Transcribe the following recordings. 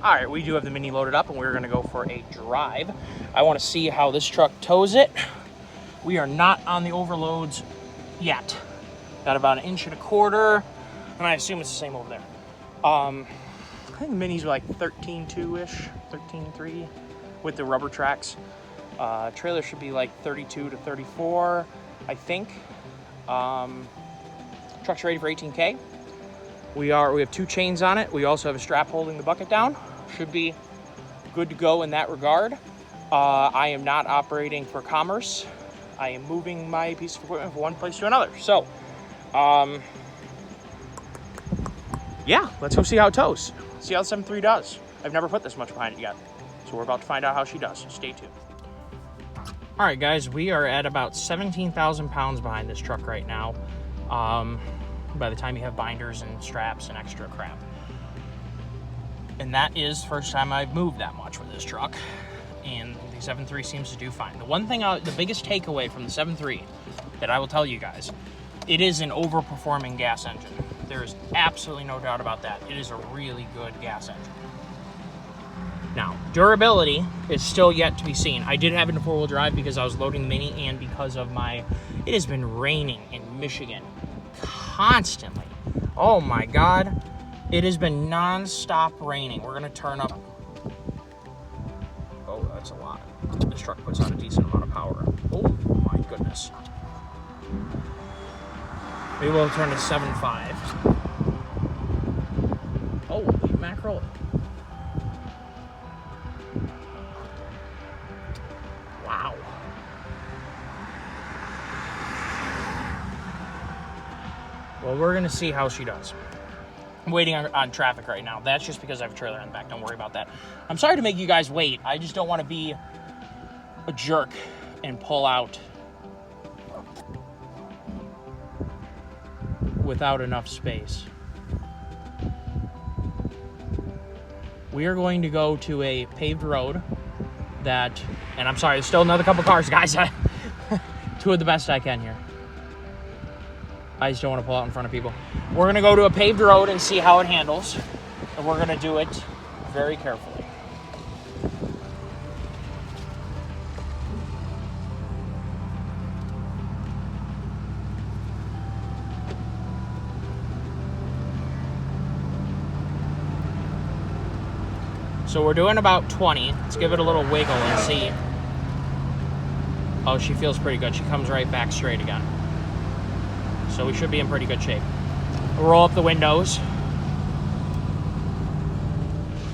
All right, we do have the Mini loaded up and we're gonna go for a drive. I wanna see how this truck tows it. We are not on the overloads yet. Got about 1.25 inches, and I assume it's the same over there. I think the Minis are like 13.2-ish, 13.3 with the rubber tracks. Trailer should be like 32 to 34, I think. Truck's ready for 18K. We have 2 chains on it. We also have a strap holding the bucket down. Should be good to go in that regard. I am not operating for commerce. I am moving my piece of equipment from one place to another. So, yeah, let's go see how it tows. See how the 7.3 does. I've never put this much behind it yet. So we're about to find out how she does. Stay tuned. All right, guys, we are at about 17,000 pounds behind this truck right now. By the time you have binders and straps and extra crap. And that is the first time I've moved that much with this truck. And the 7.3 seems to do fine. The one thing, the biggest takeaway from the 7.3 that I will tell you guys, it is an overperforming gas engine. There is absolutely no doubt about that. It is a really good gas engine. Now, durability is still yet to be seen. I did have it in 4-wheel drive because I was loading the Mini and because of it has been raining in Michigan constantly. Oh my God. It has been non-stop raining. We're gonna turn up. Oh, that's a lot. This truck puts out a decent amount of power. Oh my goodness. Maybe we'll turn to 7.5. Holy mackerel. Wow. Well, we're gonna see how she does. I'm waiting on traffic right now. That's just because I have a trailer in the back. Don't worry about that. I'm sorry to make you guys wait. I just don't want to be a jerk and pull out without enough space. We are going to go to a paved road and I'm sorry, there's still another couple cars, guys. Doing the best I can here. I just don't want to pull out in front of people. We're going to go to a paved road and see how it handles. And we're going to do it very carefully. So we're doing about 20. Let's give it a little wiggle and see. Oh, she feels pretty good. She comes right back straight again. So we should be in pretty good shape. We'll roll up the windows.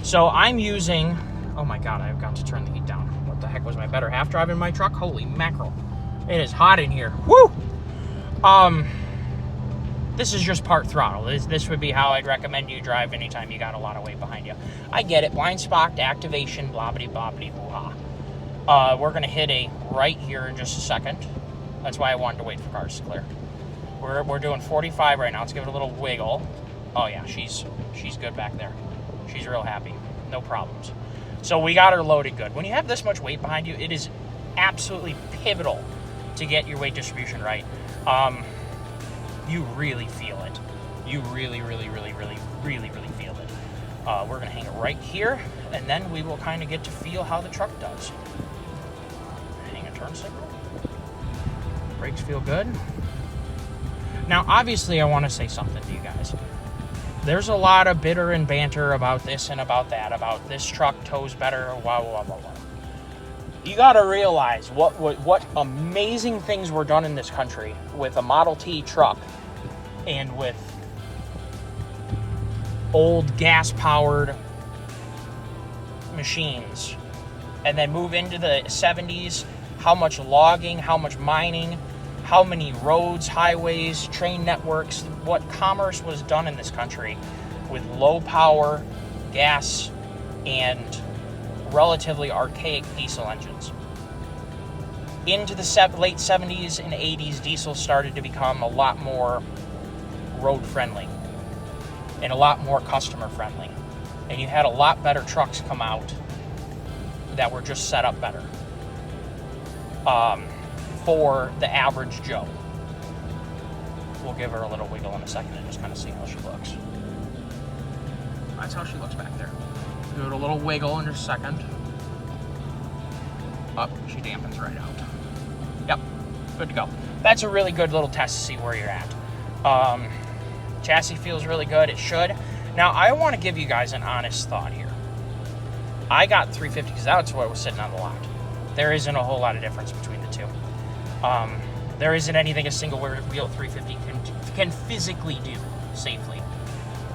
So I'm using, oh my God, I've got to turn the heat down. What the heck was my better half driving my truck? Holy mackerel. It is hot in here. Woo! This is just part throttle. This would be how I'd recommend you drive anytime you got a lot of weight behind you. I get it, blind spot, activation, blah-bitty, hoo-ha. We're gonna hit a right here in just a second. That's why I wanted to wait for cars to clear. We're doing 45 right now. Let's give it a little wiggle. Oh yeah, she's good back there. She's real happy. No problems. So we got her loaded good. When you have this much weight behind you, it is absolutely pivotal to get your weight distribution right. You really feel it. You really feel it. We're gonna hang it right here, and then we will kind of get to feel how the truck does. Hang a turn signal. Brakes feel good. Now, obviously, I want to say something to you guys. There's a lot of bitter and banter about this and about that, about this truck tows better, blah. You got to realize what amazing things were done in this country with a Model T truck and with old gas-powered machines. And then move into the 70s, how much logging, how much mining, how many roads, highways, train networks, what commerce was done in this country with low power, gas, and relatively archaic diesel engines. Into the late 70s and 80s, diesel started to become a lot more road friendly and a lot more customer friendly. And you had a lot better trucks come out that were just set up better. For the average Joe. We'll give her a little wiggle in a second and just kind of see how she looks. That's how she looks back there. Give it a little wiggle in just a second. Up, she dampens right out. Yep, good to go. That's a really good little test to see where you're at. Chassis feels really good, it should. Now, I want to give you guys an honest thought here. I got 350 because that's what was sitting on the lot. There isn't a whole lot of difference between the two. There isn't anything a single wheel 350 can physically do safely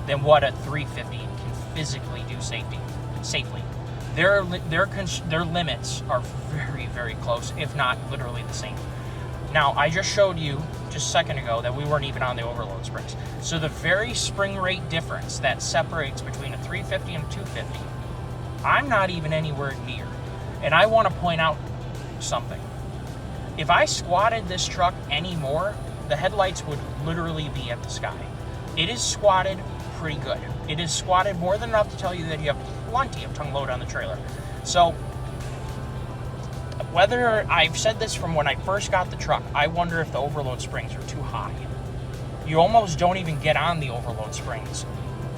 than what a 350 can physically do safely. Their limits are very, very close, if not literally the same. Now, I just showed you just a second ago that we weren't even on the overload springs. So the very spring rate difference that separates between a 350 and a 250, I'm not even anywhere near. And I want to point out something. If I squatted this truck anymore, the headlights would literally be at the sky. It is squatted pretty good. It is squatted more than enough to tell you that you have plenty of tongue load on the trailer. So, whether I've said this from when I first got the truck, I wonder if the overload springs are too high. You almost don't even get on the overload springs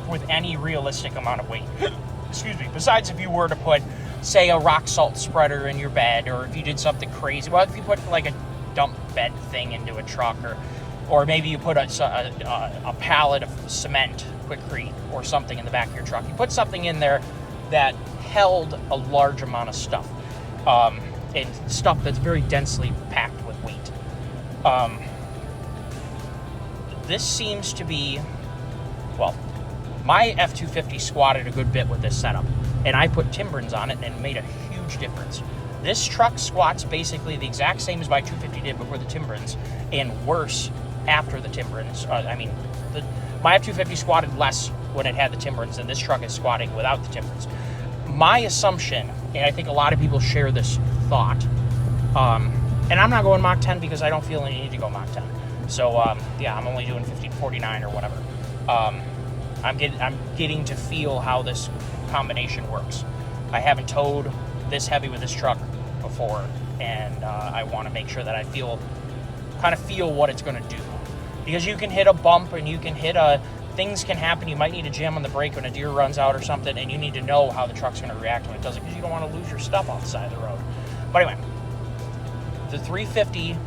with any realistic amount of weight. Excuse me. Besides if you were to put, say, a rock salt spreader in your bed, or if you did something crazy. Well, if you put like a dump bed thing into a truck, or maybe you put a pallet of cement, Quikrete, or something in the back of your truck. You put something in there that held a large amount of stuff. And stuff that's very densely packed with weight. This seems to be, well, my F-250 squatted a good bit with this setup, and I put Timbrens on it, and it made a huge difference. This truck squats basically the exact same as my 250 did before the Timbrens, and worse after the Timbrens. My F-250 squatted less when it had the Timbrens than this truck is squatting without the Timbrens. My assumption, and I think a lot of people share this thought, and I'm not going Mach 10 because I don't feel any need to go Mach 10. So, yeah, I'm only doing 50 to 49 or whatever. I'm getting to feel how this combination works. I haven't towed this heavy with this truck before, and I want to make sure that I kind of feel what it's going to do. Because you can hit a bump, and you can hit things can happen. You might need to jam on the brake when a deer runs out or something, and you need to know how the truck's going to react when it does it, because you don't want to lose your stuff off the side of the road. But anyway, the 350,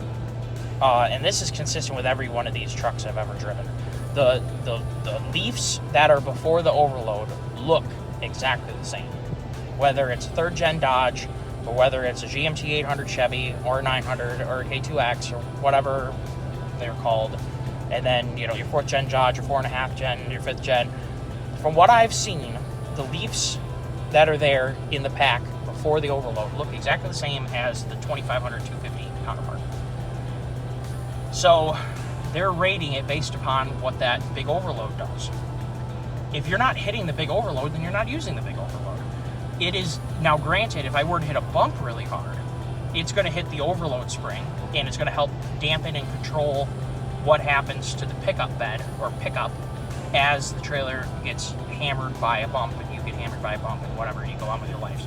and this is consistent with every one of these trucks I've ever driven. The Leafs that are before the overload look exactly the same. Whether it's a third gen Dodge, or whether it's a GMT 800 Chevy, or 900, or K2X, or whatever they're called. And then, your 4th gen Dodge, your 4.5 gen, your 5th gen. From what I've seen, the Leafs that are there in the pack before the overload look exactly the same as the 2500 250 counterpart. So, they're rating it based upon what that big overload does. If you're not hitting the big overload, then you're not using the big overload. It is, now granted, if I were to hit a bump really hard, it's going to hit the overload spring, and it's going to help dampen and control what happens to the pickup bed or pickup as the trailer gets hammered by a bump, and you get hammered by a bump and whatever, you go on with your life.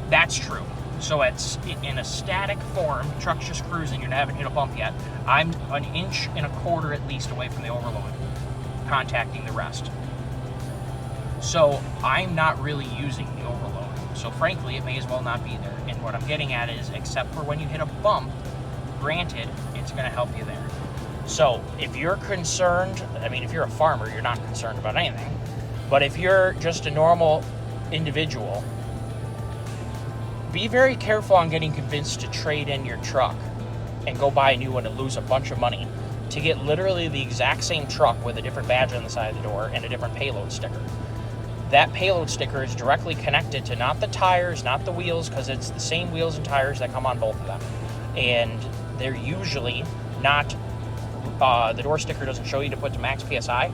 That's true. So it's in a static form, the truck's just cruising, you haven't hit a bump yet. I'm 1.25 inches at least away from the overload, contacting the rest. So I'm not really using the overload. So frankly, it may as well not be there. And what I'm getting at is, except for when you hit a bump, granted, it's going to help you there. So if you're concerned, if you're a farmer, you're not concerned about anything. But if you're just a normal individual, be very careful on getting convinced to trade in your truck and go buy a new one and lose a bunch of money to get literally the exact same truck with a different badge on the side of the door and a different payload sticker. That payload sticker is directly connected to not the tires, not the wheels, because it's the same wheels and tires that come on both of them. And they're usually not, the door sticker doesn't show you to put to max PSI,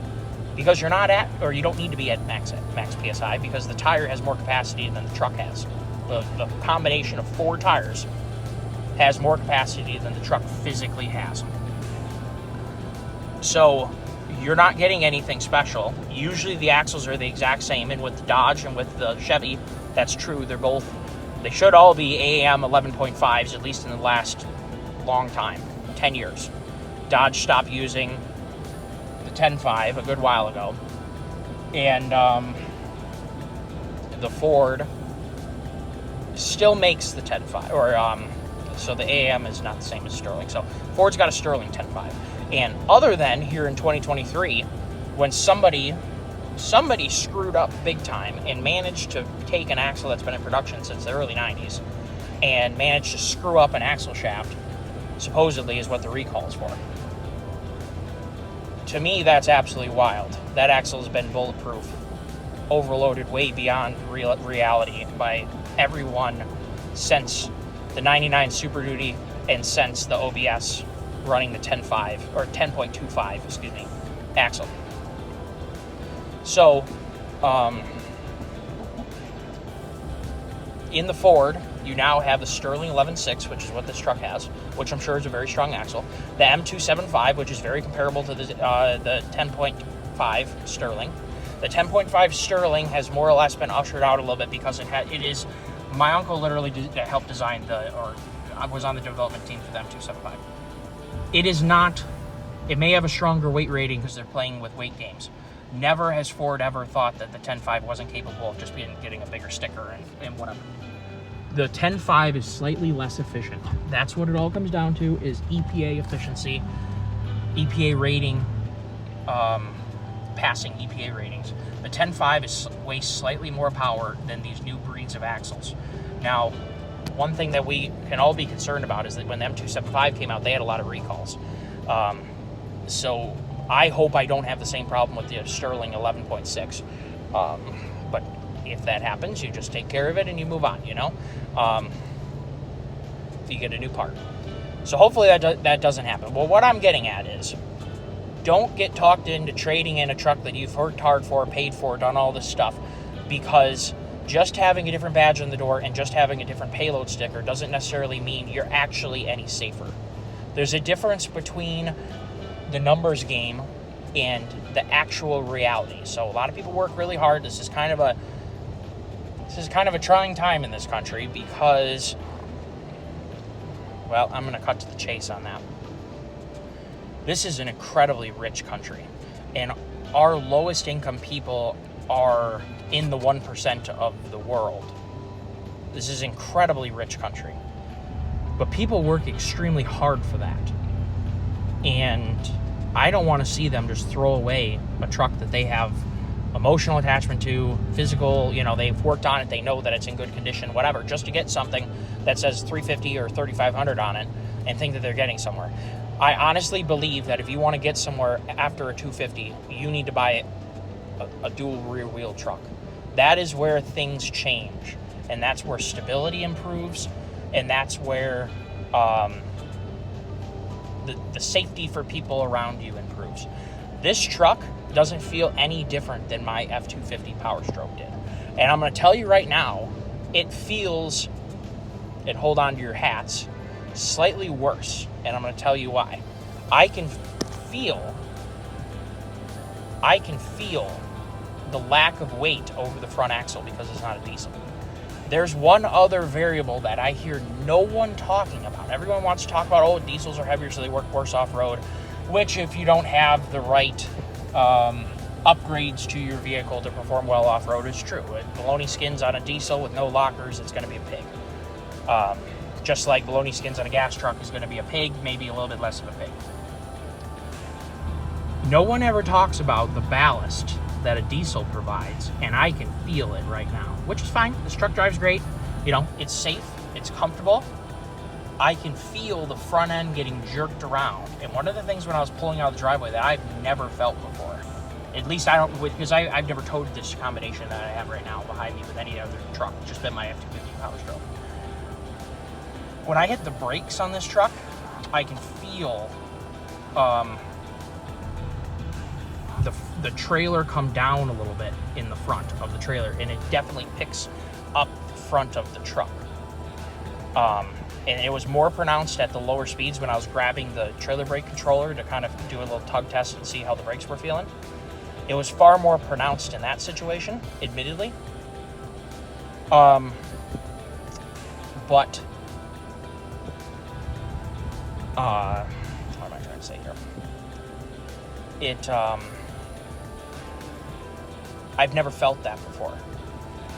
because you're not at, or you don't need to be at max PSI, because the tire has more capacity than the truck has. The combination of 4 tires has more capacity than the truck physically has. So you're not getting anything special. Usually the axles are the exact same, and with the Dodge and with the Chevy, that's true. They should all be AAM 11.5s, at least in the last long time, 10 years. Dodge stopped using the 10.5 a good while ago. And the Ford still makes the 10.5, or so the AM is not the same as Sterling. So Ford's got a Sterling 10.5, and other than here in 2023, when somebody screwed up big time and managed to take an axle that's been in production since the early 90s and managed to screw up an axle shaft, supposedly is what the recall is for. To me, that's absolutely wild. That axle has been bulletproof, overloaded way beyond reality by everyone since the 99 Super Duty and since the OBS running the 10.5 or 10.25, excuse me, axle. So, in the Ford, you now have the Sterling 11.6, which is what this truck has, which I'm sure is a very strong axle. The M275, which is very comparable to the 10.5 Sterling. The 10.5 Sterling has more or less been ushered out a little bit because it is. My uncle literally helped design I was on the development team for the M275. It is not. It may have a stronger weight rating because they're playing with weight games. Never has Ford ever thought that the 10.5 wasn't capable of just getting a bigger sticker and whatever. The 10.5 is slightly less efficient. That's what it all comes down to, is EPA efficiency, EPA rating, passing EPA ratings. The 10.5 wastes slightly more power than these new breeds of axles. Now, one thing that we can all be concerned about is that when the M275 came out, they had a lot of recalls. So I hope I don't have the same problem with the Sterling 11.6. But if that happens, you just take care of it and you move on, you get a new part. So hopefully that doesn't happen. Well, what I'm getting at is, don't get talked into trading in a truck that you've worked hard for, paid for, done all this stuff, because just having a different badge on the door and just having a different payload sticker doesn't necessarily mean you're actually any safer. There's a difference between the numbers game and the actual reality. So a lot of people work really hard. This is kind of a trying time in this country because, well, I'm going to cut to the chase on that. This is an incredibly rich country, and our lowest income people are in the 1% of the world. This is an incredibly rich country, but people work extremely hard for that. And I don't want to see them just throw away a truck that they have emotional attachment to, physical, they've worked on it, they know that it's in good condition, whatever, just to get something that says 350 or 3,500 on it and think that they're getting somewhere. I honestly believe that if you want to get somewhere after a 250, you need to buy a dual rear wheel truck. That is where things change, and that's where stability improves, and that's where the safety for people around you improves. This truck doesn't feel any different than my F-250 Power Stroke did. And I'm going to tell you right now, it feels, and hold on to your hats, slightly worse. And I'm going to tell you why. I can feel the lack of weight over the front axle because it's not a diesel. There's one other variable that I hear no one talking about. Everyone wants to talk about, diesels are heavier, so they work worse off-road, which if you don't have the right upgrades to your vehicle to perform well off-road is true. Baloney skins on a diesel with no lockers, it's going to be a pig. Just like baloney skins on a gas truck is going to be a pig, maybe a little bit less of a pig. No one ever talks about the ballast that a diesel provides, and I can feel it right now, which is fine. This truck drives great. It's safe, it's comfortable. I can feel the front end getting jerked around. And one of the things when I was pulling out of the driveway that I've never felt before, at least I don't, because I've never towed this combination that I have right now behind me with any other truck. It's just been my F-250 Power Stroke. When I hit the brakes on this truck, I can feel the trailer come down a little bit in the front of the trailer, and it definitely picks up the front of the truck. And it was more pronounced at the lower speeds when I was grabbing the trailer brake controller to kind of do a little tug test and see how the brakes were feeling. It was far more pronounced in that situation, admittedly. But what am I trying to say here? I've never felt that before.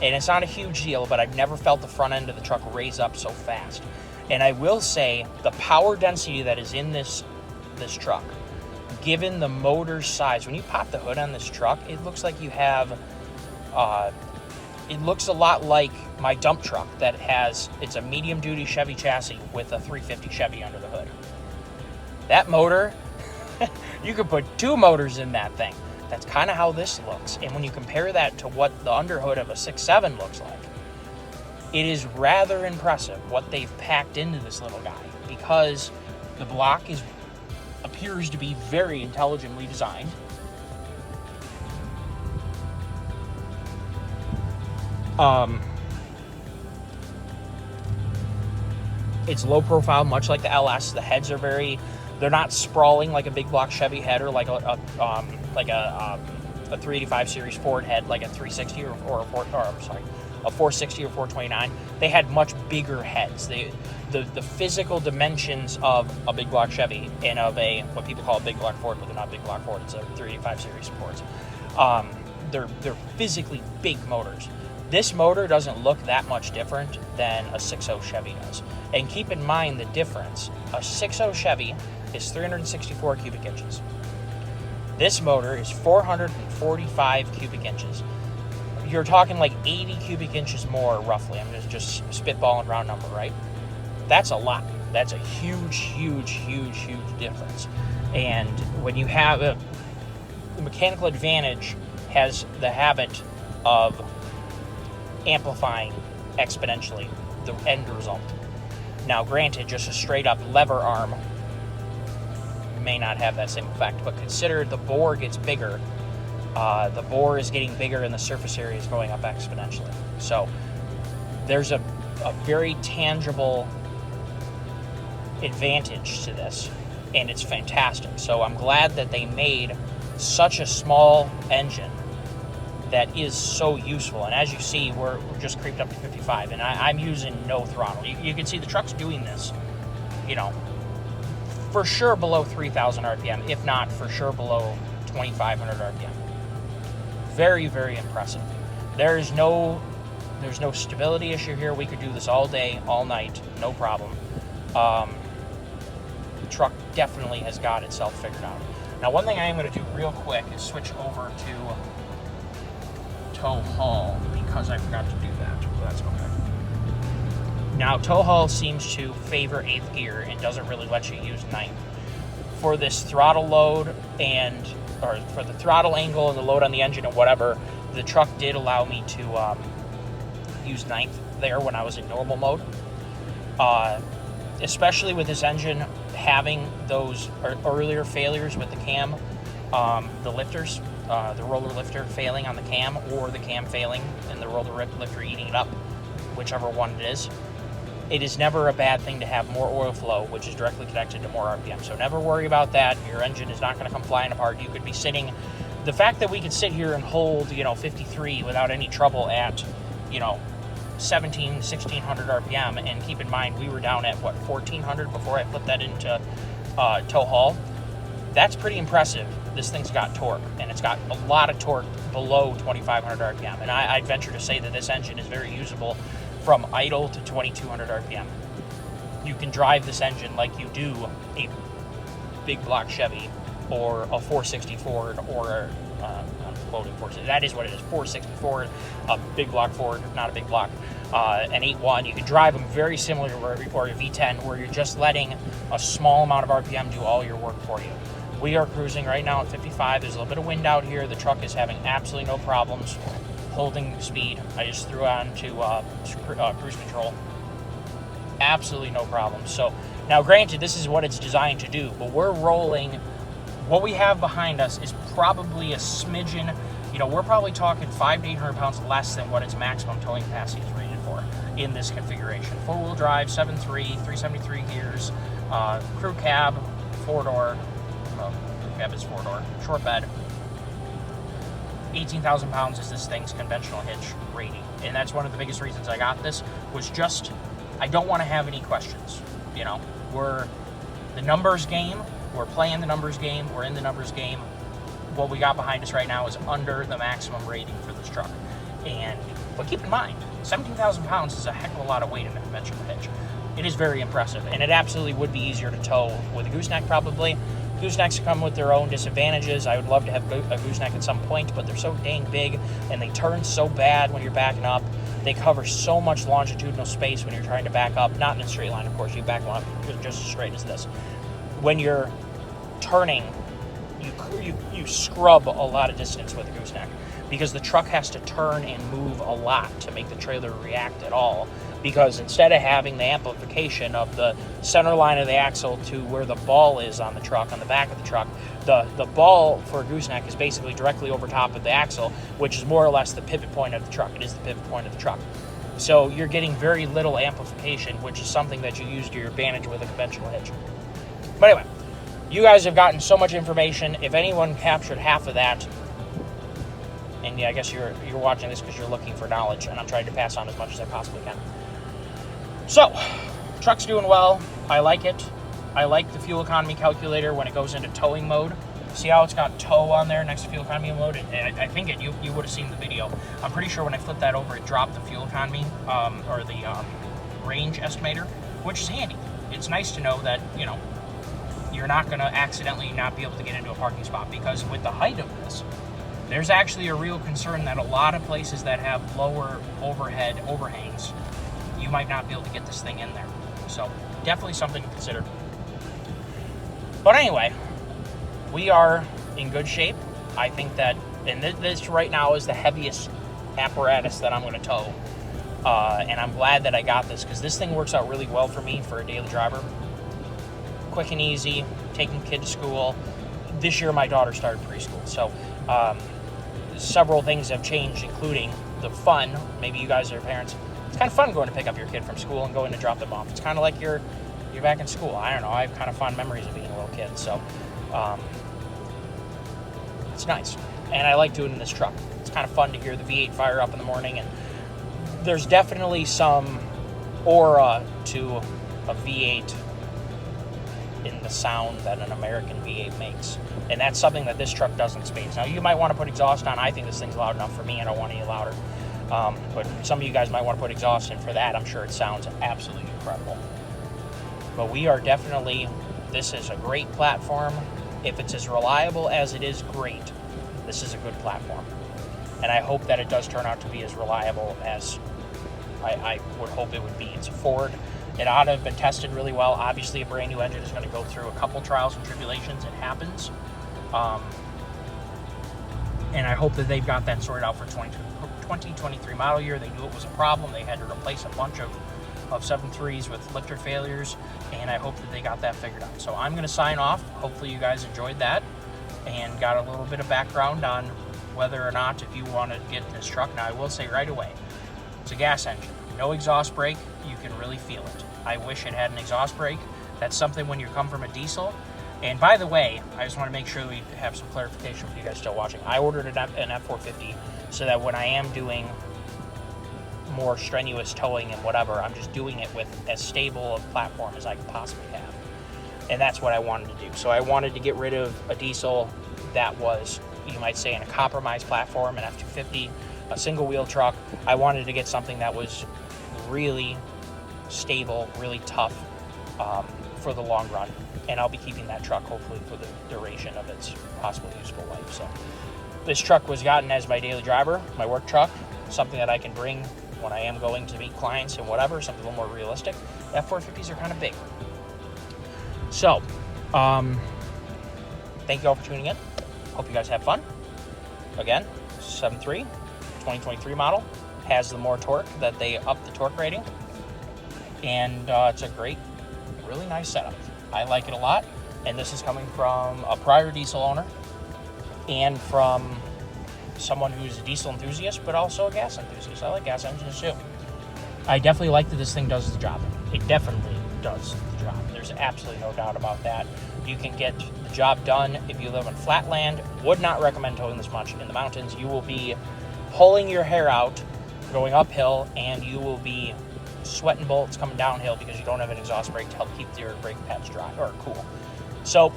And it's not a huge deal, but I've never felt the front end of the truck raise up so fast. And I will say the power density that is in this truck, given the motor's size, when you pop the hood on this truck, it looks like you have, it looks a lot like my dump truck that has, it's a medium duty Chevy chassis with a 350 Chevy under the hood. That motor, you could put 2 motors in that thing. That's kind of how this looks. And when you compare that to what the underhood of a 6.7 looks like, it is rather impressive what they've packed into this little guy, because the block appears to be very intelligently designed. It's low profile, much like the LS. The heads are they're not sprawling like a big block Chevy head, or like a 385 series Ford head, like a 360 a 460 or 429. They had much bigger heads. The physical dimensions of a big block Chevy and of what people call a big block Ford, but they're not big block Ford. It's a 385 series Fords. They're physically big motors. This motor doesn't look that much different than a 6.0 Chevy does. And keep in mind the difference. A 6.0 Chevy is 364 cubic inches. This motor is 445 cubic inches. You're talking like 80 cubic inches more, roughly. I'm just spitballing round number, right? That's a lot. That's a huge difference. And when you have the mechanical advantage has the habit of amplifying exponentially the end result. Now, granted, just a straight up lever arm may not have that same effect, but consider the bore gets bigger. The bore is getting bigger and the surface area is going up exponentially. So there's a very tangible advantage to this, and it's fantastic. So I'm glad that they made such a small engine that is so useful. And as you see, we're just creeped up to 55, and I'm using no throttle. You can see the truck's doing this, for sure below 3,000 RPM, if not for sure below 2,500 RPM. Very, very impressive. There's no stability issue here. We could do this all day, all night, no problem. The truck definitely has got itself figured out. Now, one thing I am going to do real quick is switch over to tow haul, because I forgot to do that, but that's okay. Now, tow haul seems to favor 8th gear and doesn't really let you use 9th. For this throttle load or for the throttle angle and the load on the engine and whatever, the truck did allow me to use 9th there when I was in normal mode. Especially with this engine having those earlier failures with the cam, the lifters, the roller lifter failing on the cam, or the cam failing and the roller lifter eating it up, whichever one it is. It is never a bad thing to have more oil flow, which is directly connected to more RPM. So never worry about that. Your engine is not going to come flying apart. You could be sitting, the fact that we could sit here and hold, 53 without any trouble at, 1,600 RPM, and keep in mind we were down at 1,400 before I flipped that into tow haul. That's pretty impressive. This thing's got torque, and it's got a lot of torque below 2,500 RPM. And I'd venture to say that this engine is very usable from idle to 2,200 RPM. You can drive this engine like you do a big block Chevy or a 460 Ford or quoting 460. That is what it is, 460 Ford, a big block Ford, not a big block, an 8.1. You can drive them very similar to or a V10, where you're just letting a small amount of RPM do all your work for you. We are cruising right now at 55. There's a little bit of wind out here. The truck is having absolutely no problems holding speed. I just threw on to cruise control. Absolutely no problem. So now, granted, this is what it's designed to do, but we're rolling. What we have behind us is probably a smidgen. We're probably talking 500 to 800 pounds less than what its maximum towing capacity is rated for in this configuration. 4-wheel drive, 7.3, 373 gears, crew cab, 4-door. Well, crew cab is 4-door. Short bed. 18,000 pounds is this thing's conventional hitch rating. And that's one of the biggest reasons I got this, was just, I don't want to have any questions. We're the numbers game. We're playing the numbers game. We're in the numbers game. What we got behind us right now is under the maximum rating for this truck. But keep in mind, 17,000 pounds is a heck of a lot of weight in a conventional hitch. It is very impressive, and it absolutely would be easier to tow with a gooseneck probably. Goosenecks come with their own disadvantages. I would love to have a gooseneck at some point, but they're so dang big, and they turn so bad when you're backing up. They cover so much longitudinal space when you're trying to back up. Not in a straight line, of course. You back up just as straight as this. When you're turning, you scrub a lot of distance with a gooseneck because the truck has to turn and move a lot to make the trailer react at all. Because instead of having the amplification of the center line of the axle to where the ball is on the truck, on the back of the truck, the ball for a gooseneck is basically directly over top of the axle, which is more or less the pivot point of the truck. It is the pivot point of the truck. So you're getting very little amplification, which is something that you use to your advantage with a conventional hitch. But anyway, you guys have gotten so much information. If anyone captured half of that, and yeah, I guess you're watching this because you're looking for knowledge, and I'm trying to pass on as much as I possibly can. So, truck's doing well. I like it. I like the fuel economy calculator when it goes into towing mode. See how it's got tow on there next to fuel economy mode? And I think you would have seen the video. I'm pretty sure when I flipped that over, it dropped the fuel economy or the range estimator, which is handy. It's nice to know that, you know, you're not going to accidentally not be able to get into a parking spot, because with the height of this, there's actually a real concern that a lot of places that have lower overhead overhangs, you might not be able to get this thing in there. So definitely something to consider. But anyway, we are in good shape. I think that, and this right now is the heaviest apparatus that I'm going to tow. And I'm glad that I got this, because this thing works out really well for me for a daily driver. Quick and easy, taking the kid to school. This year my daughter started preschool, so several things have changed, including the fun. Maybe you guys are parents. It's kind of fun going to pick up your kid from school and going to drop them off. It's kind of like you're back in school. I don't know. I have kind of fond memories of being a little kid, so it's nice. And I like doing it in this truck. It's kind of fun to hear the V8 fire up in the morning, and there's definitely some aura to a V8 in the sound that an American V8 makes. And that's something that this truck does in spades. Now, you might want to put exhaust on. I think this thing's loud enough for me. I don't want any louder. But some of you guys might want to put exhaust in for that. I'm sure it sounds absolutely incredible. But we are definitely, this is a great platform. If it's as reliable as it is, great. This is a good platform. And I hope that it does turn out to be as reliable as I would hope it would be. It's a Ford. It ought to have been tested really well. Obviously, a brand new engine is going to go through a couple trials and tribulations. It happens. And I hope that they've got that sorted out for 2023 model year. They knew it was a problem. They had to replace a bunch of 7.3s with lifter failures, and I hope that they got that figured out. So I'm going to sign off. Hopefully you guys enjoyed that and got a little bit of background on whether or not if you want to get this truck. Now, I will say right away, it's a gas engine. No exhaust brake. You can really feel it. I wish it had an exhaust brake. That's something when you come from a diesel. And by the way, I just want to make sure we have some clarification for you guys still watching. I ordered an F450 so that when I am doing more strenuous towing and whatever, I'm just doing it with as stable a platform as I could possibly have. And that's what I wanted to do. So I wanted to get rid of a diesel that was, you might say, in a compromised platform, an F250, a single wheel truck. I wanted to get something that was really stable, really tough for the long run. And I'll be keeping that truck hopefully for the duration of its possible useful life. So this truck was gotten as my daily driver, my work truck, something that I can bring when I am going to meet clients and whatever, something a little more realistic. F450s are kind of big. So, thank you all for tuning in. Hope you guys have fun. Again, 7.3, 2023 model, has the more torque that they upped the torque rating. And it's a great, really nice setup. I like it a lot. And this is coming from a prior diesel owner and from someone who's a diesel enthusiast, but also a gas enthusiast. I like gas engines too. I definitely like that this thing does the job. It definitely does the job. There's absolutely no doubt about that. You can get the job done if you live on flat land. Would not recommend towing this much in the mountains. You will be pulling your hair out going uphill, and you will be sweating bullets coming downhill because you don't have an exhaust brake to help keep your brake pads dry or cool. So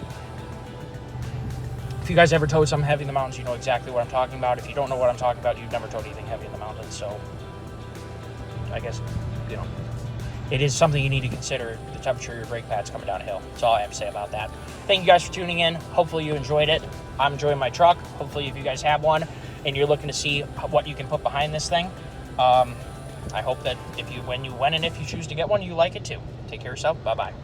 If you guys ever towed something heavy in the mountains, you know exactly what I'm talking about. If you don't know what I'm talking about, you've never towed anything heavy in the mountains. So I guess, you know, it is something you need to consider, the temperature of your brake pads coming down a hill. That's all I have to say about that. Thank you guys for tuning in. Hopefully you enjoyed it. I'm enjoying my truck. Hopefully if you guys have one and you're looking to see what you can put behind this thing, I hope that when and if you choose to get one, you like it too. Take care of yourself. Bye-bye.